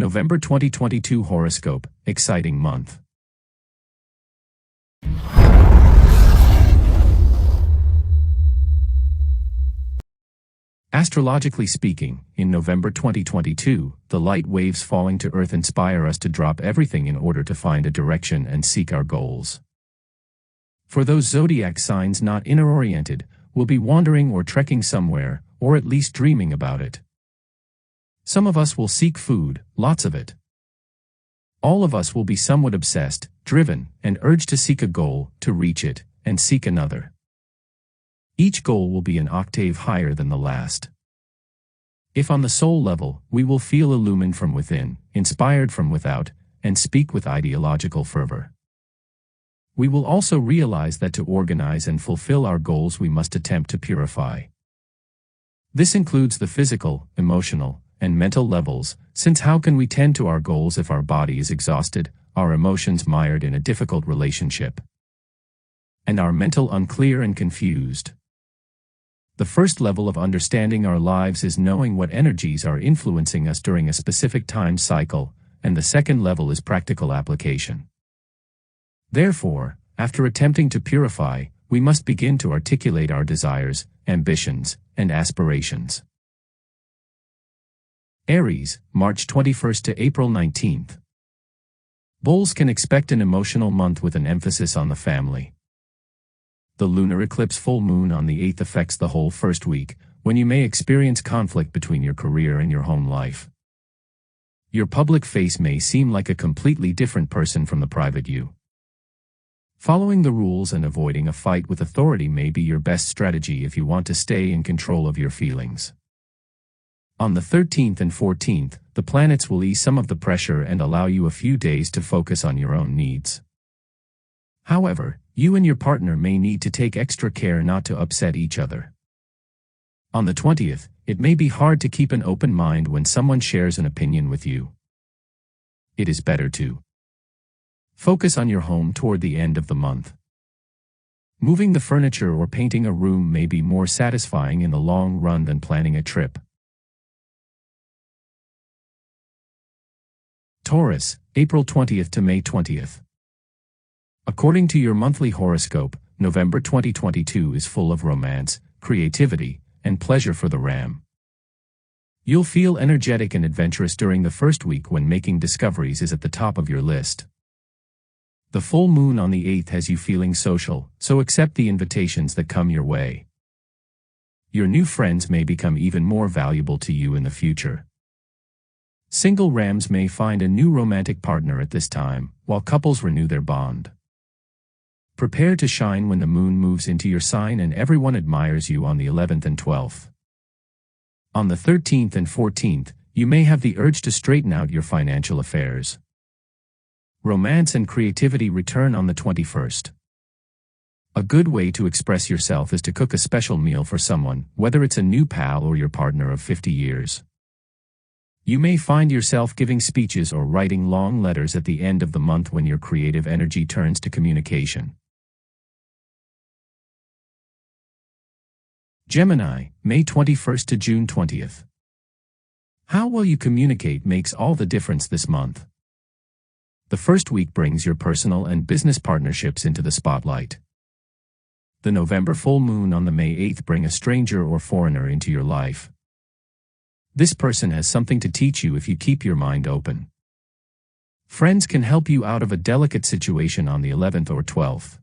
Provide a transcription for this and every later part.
November 2022 Horoscope, exciting month. Astrologically speaking, in November 2022, the light waves falling to Earth inspire us to drop everything in order to find a direction and seek our goals. For those zodiac signs not inner-oriented, we'll be wandering or trekking somewhere, or at least dreaming about it. Some of us will seek food, lots of it. All of us will be somewhat obsessed, driven, and urged to seek a goal, to reach it, and seek another. Each goal will be an octave higher than the last. If on the soul level, we will feel illumined from within, inspired from without, and speak with ideological fervor. We will also realize that to organize and fulfill our goals we must attempt to purify. This includes the physical, emotional, and mental levels, since how can we tend to our goals if our body is exhausted, our emotions mired in a difficult relationship, and our mental unclear and confused? The first level of understanding our lives is knowing what energies are influencing us during a specific time cycle, and the second level is practical application. Therefore, after attempting to purify, we must begin to articulate our desires, ambitions, and aspirations. Aries, March 21st to April 19th. Bulls can expect an emotional month with an emphasis on the family. The lunar eclipse full moon on the 8th affects the whole first week, when you may experience conflict between your career and your home life. Your public face may seem like a completely different person from the private you. Following the rules and avoiding a fight with authority may be your best strategy if you want to stay in control of your feelings. On the 13th and 14th, the planets will ease some of the pressure and allow you a few days to focus on your own needs. However, you and your partner may need to take extra care not to upset each other. On the 20th, it may be hard to keep an open mind when someone shares an opinion with you. It is better to focus on your home toward the end of the month. Moving the furniture or painting a room may be more satisfying in the long run than planning a trip. Taurus, April 20th to May 20th. According to your monthly horoscope, November 2022 is full of romance, creativity, and pleasure for the Ram. You'll feel energetic and adventurous during the first week when making discoveries is at the top of your list. The full moon on the 8th has you feeling social, so accept the invitations that come your way. Your new friends may become even more valuable to you in the future. Single Rams may find a new romantic partner at this time, while couples renew their bond. Prepare to shine when the moon moves into your sign and everyone admires you on the 11th and 12th. On the 13th and 14th, you may have the urge to straighten out your financial affairs. Romance and creativity return on the 21st. A good way to express yourself is to cook a special meal for someone, whether it's a new pal or your partner of 50 years. You may find yourself giving speeches or writing long letters at the end of the month when your creative energy turns to communication. Gemini, May 21st to June 20th. How well you communicate makes all the difference this month. The first week brings your personal and business partnerships into the spotlight. The November full moon on the May 8th brings a stranger or foreigner into your life. This person has something to teach you if you keep your mind open. Friends can help you out of a delicate situation on the 11th or 12th.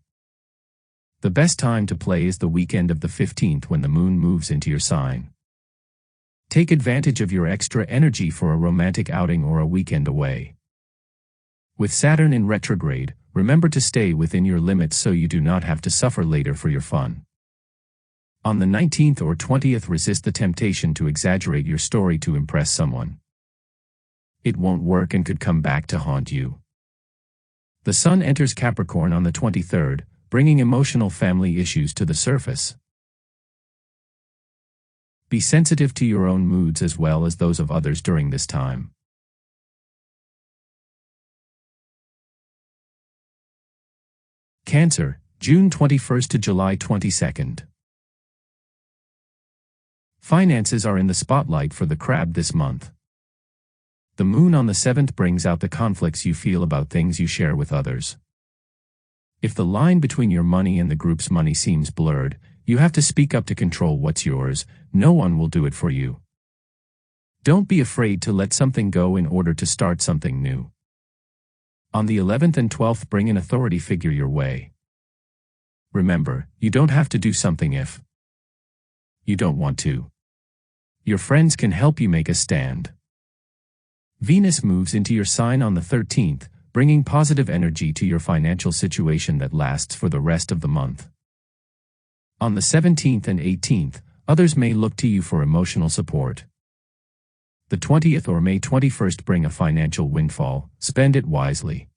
The best time to play is the weekend of the 15th when the moon moves into your sign. Take advantage of your extra energy for a romantic outing or a weekend away. With Saturn in retrograde, remember to stay within your limits so you do not have to suffer later for your fun. On the 19th or 20th, resist the temptation to exaggerate your story to impress someone. It won't work and could come back to haunt you. The Sun enters Capricorn on the 23rd, bringing emotional family issues to the surface. Be sensitive to your own moods as well as those of others during this time. Cancer, June 21st to July 22nd. Finances are in the spotlight for the crab this month. The moon on the 7th brings out the conflicts you feel about things you share with others. If the line between your money and the group's money seems blurred, you have to speak up to control what's yours. No one will do it for you. Don't be afraid to let something go in order to start something new. On the 11th and 12th, bring an authority figure your way. Remember, you don't have to do something if you don't want to. Your friends can help you make a stand. Venus moves into your sign on the 13th, bringing positive energy to your financial situation that lasts for the rest of the month. On the 17th and 18th, others may look to you for emotional support. The 20th or May 21st bring a financial windfall. Spend it wisely.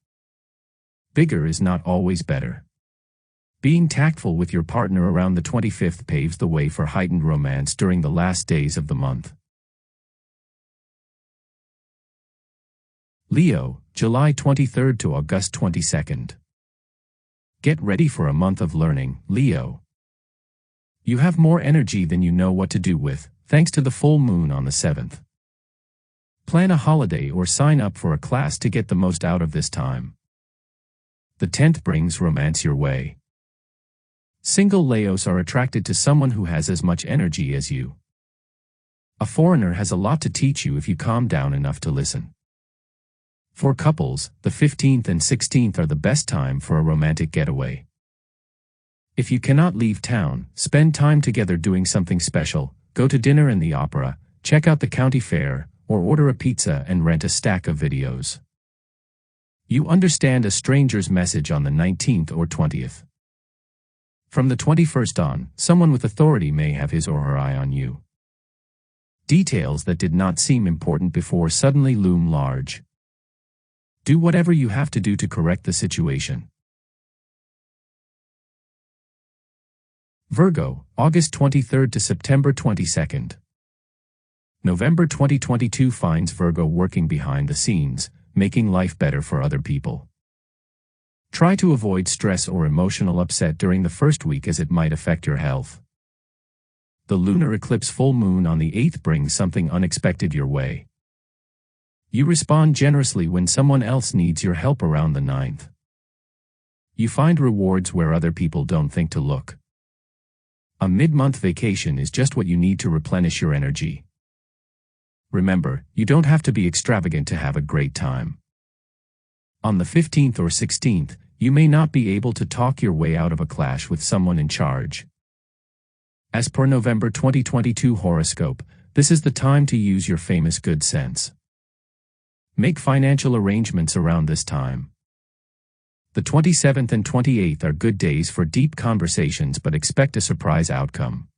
Bigger is not always better. Being tactful with your partner around the 25th paves the way for heightened romance during the last days of the month. Leo, July 23rd to August 22nd. Get ready for a month of learning, Leo. You have more energy than you know what to do with, thanks to the full moon on the 7th. Plan a holiday or sign up for a class to get the most out of this time. The 10th brings romance your way. Single Leos are attracted to someone who has as much energy as you. A foreigner has a lot to teach you if you calm down enough to listen. For couples, the 15th and 16th are the best time for a romantic getaway. If you cannot leave town, spend time together doing something special, go to dinner and the opera, check out the county fair, or order a pizza and rent a stack of videos. You understand a stranger's message on the 19th or 20th. From the 21st on, someone with authority may have his or her eye on you. Details that did not seem important before suddenly loom large. Do whatever you have to do to correct the situation. Virgo, August 23rd to September 22nd. November 2022 finds Virgo working behind the scenes, making life better for other people. Try to avoid stress or emotional upset during the first week as it might affect your health. The lunar eclipse full moon on the 8th brings something unexpected your way. You respond generously when someone else needs your help around the 9th. You find rewards where other people don't think to look. A mid-month vacation is just what you need to replenish your energy. Remember, you don't have to be extravagant to have a great time. On the 15th or 16th, you may not be able to talk your way out of a clash with someone in charge. As per November 2022 horoscope, this is the time to use your famous good sense. Make financial arrangements around this time. The 27th and 28th are good days for deep conversations, but expect a surprise outcome.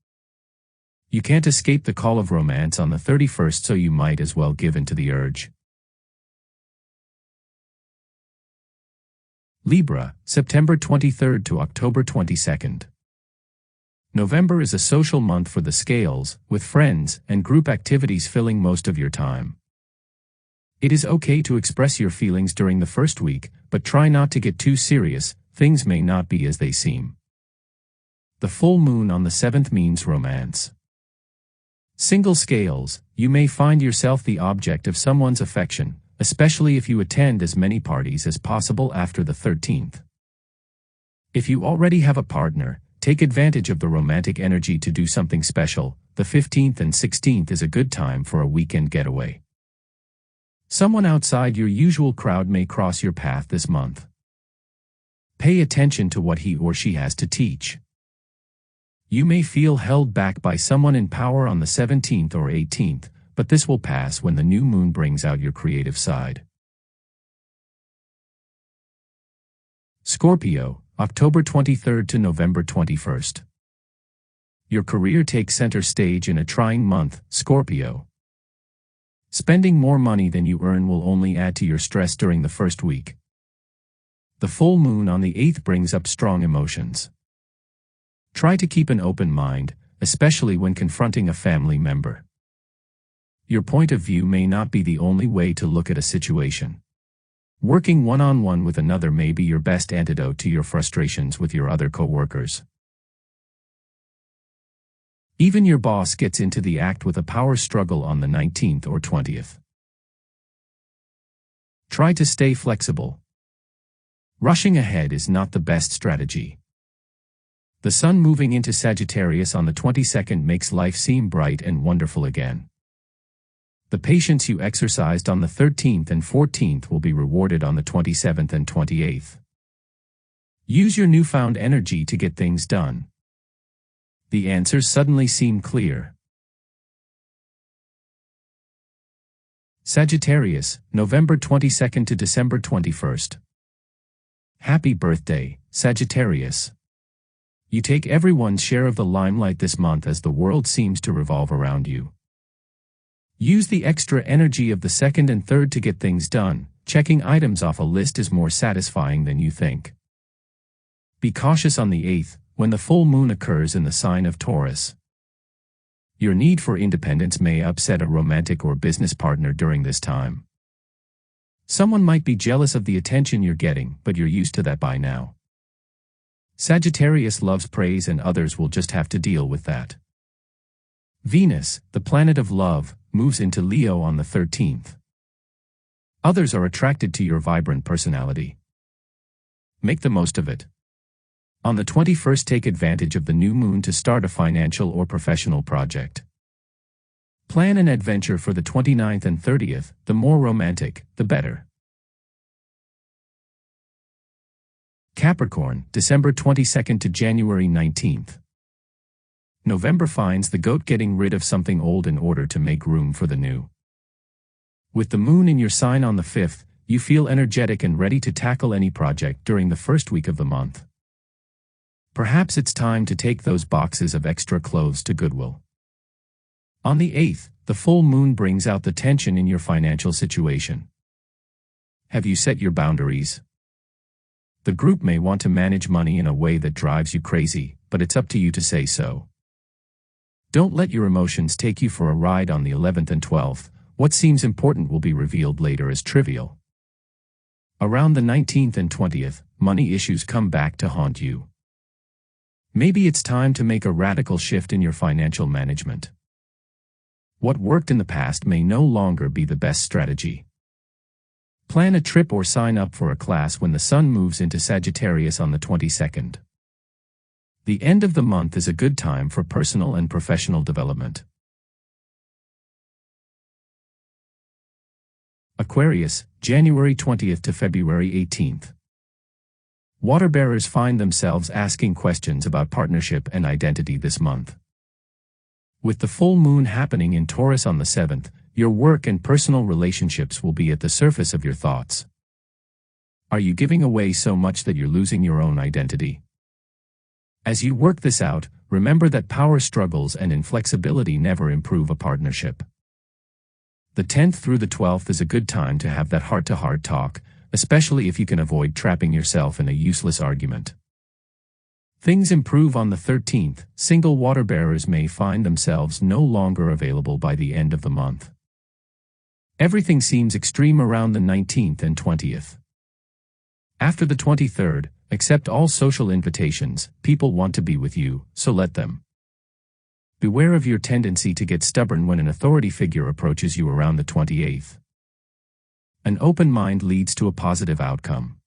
You can't escape the call of romance on the 31st, so you might as well give in to the urge. Libra, September 23rd to October 22nd. November is a social month for the scales, with friends and group activities filling most of your time. It is okay to express your feelings during the first week, but try not to get too serious. Things may not be as they seem. The full moon on the 7th means romance. Single scales, you may find yourself the object of someone's affection, especially if you attend as many parties as possible after the 13th. If you already have a partner, take advantage of the romantic energy to do something special. The 15th and 16th is a good time for a weekend getaway. Someone outside your usual crowd may cross your path this month. Pay attention to what he or she has to teach. You may feel held back by someone in power on the 17th or 18th, but this will pass when the new moon brings out your creative side. Scorpio, October 23rd to November 21st. Your career takes center stage in a trying month, Scorpio. Spending more money than you earn will only add to your stress during the first week. The full moon on the 8th brings up strong emotions. Try to keep an open mind, especially when confronting a family member. Your point of view may not be the only way to look at a situation. Working one-on-one with another may be your best antidote to your frustrations with your other co-workers. Even your boss gets into the act with a power struggle on the 19th or 20th. Try to stay flexible. Rushing ahead is not the best strategy. The Sun moving into Sagittarius on the 22nd makes life seem bright and wonderful again. The patience you exercised on the 13th and 14th will be rewarded on the 27th and 28th. Use your newfound energy to get things done. The answers suddenly seem clear. Sagittarius, November 22nd to December 21st. Happy birthday, Sagittarius. You take everyone's share of the limelight this month as the world seems to revolve around you. Use the extra energy of the 2nd and 3rd to get things done. Checking items off a list is more satisfying than you think. Be cautious on the 8th, when the full moon occurs in the sign of Taurus. Your need for independence may upset a romantic or business partner during this time. Someone might be jealous of the attention you're getting, but you're used to that by now. Sagittarius loves praise and others will just have to deal with that. Venus, the planet of love, moves into Leo on the 13th. Others are attracted to your vibrant personality. Make the most of it. On the 21st, take advantage of the new moon to start a financial or professional project. Plan an adventure for the 29th and 30th, the more romantic, the better. Capricorn, December 22nd to January 19th. November finds the goat getting rid of something old in order to make room for the new. With the moon in your sign on the 5th, you feel energetic and ready to tackle any project during the first week of the month. Perhaps it's time to take those boxes of extra clothes to Goodwill. On the 8th, the full moon brings out the tension in your financial situation. Have you set your boundaries? The group may want to manage money in a way that drives you crazy, but it's up to you to say so. Don't let your emotions take you for a ride on the 11th and 12th. What seems important will be revealed later as trivial. Around the 19th and 20th, money issues come back to haunt you. Maybe it's time to make a radical shift in your financial management. What worked in the past may no longer be the best strategy. Plan a trip or sign up for a class when the Sun moves into Sagittarius on the 22nd. The end of the month is a good time for personal and professional development. Aquarius, January 20th to February 18th. Water-bearers find themselves asking questions about partnership and identity this month. With the full moon happening in Taurus on the 7th, your work and personal relationships will be at the surface of your thoughts. Are you giving away so much that you're losing your own identity? As you work this out, remember that power struggles and inflexibility never improve a partnership. The 10th through the 12th is a good time to have that heart-to-heart talk, especially if you can avoid trapping yourself in a useless argument. Things improve on the 13th. Single water-bearers may find themselves no longer available by the end of the month. Everything seems extreme around the 19th and 20th. After the 23rd, accept all social invitations. People want to be with you, so let them. Beware of your tendency to get stubborn when an authority figure approaches you around the 28th. An open mind leads to a positive outcome.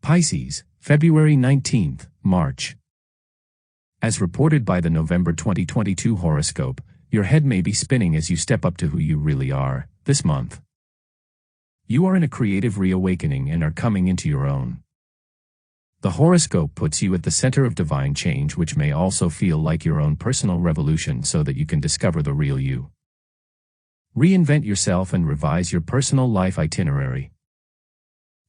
Pisces, February 19th, March. As reported by the November 2022 horoscope, your head may be spinning as you step up to who you really are, this month. You are in a creative reawakening and are coming into your own. The horoscope puts you at the center of divine change, which may also feel like your own personal revolution so that you can discover the real you. Reinvent yourself and revise your personal life itinerary.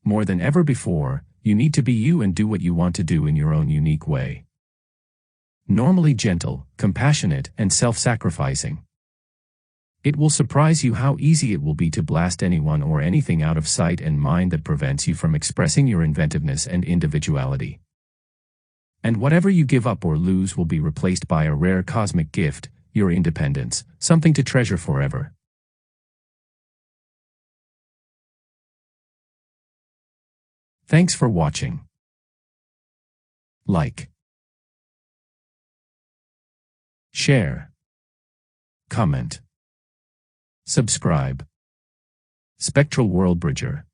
More than ever before, you need to be you and do what you want to do in your own unique way. Normally gentle, compassionate, and self-sacrificing. It will surprise you how easy it will be to blast anyone or anything out of sight and mind that prevents you from expressing your inventiveness and individuality. And whatever you give up or lose will be replaced by a rare cosmic gift, your independence, something to treasure forever. Thanks for watching. Like, share, comment. Subscribe. Spectral World Bridger.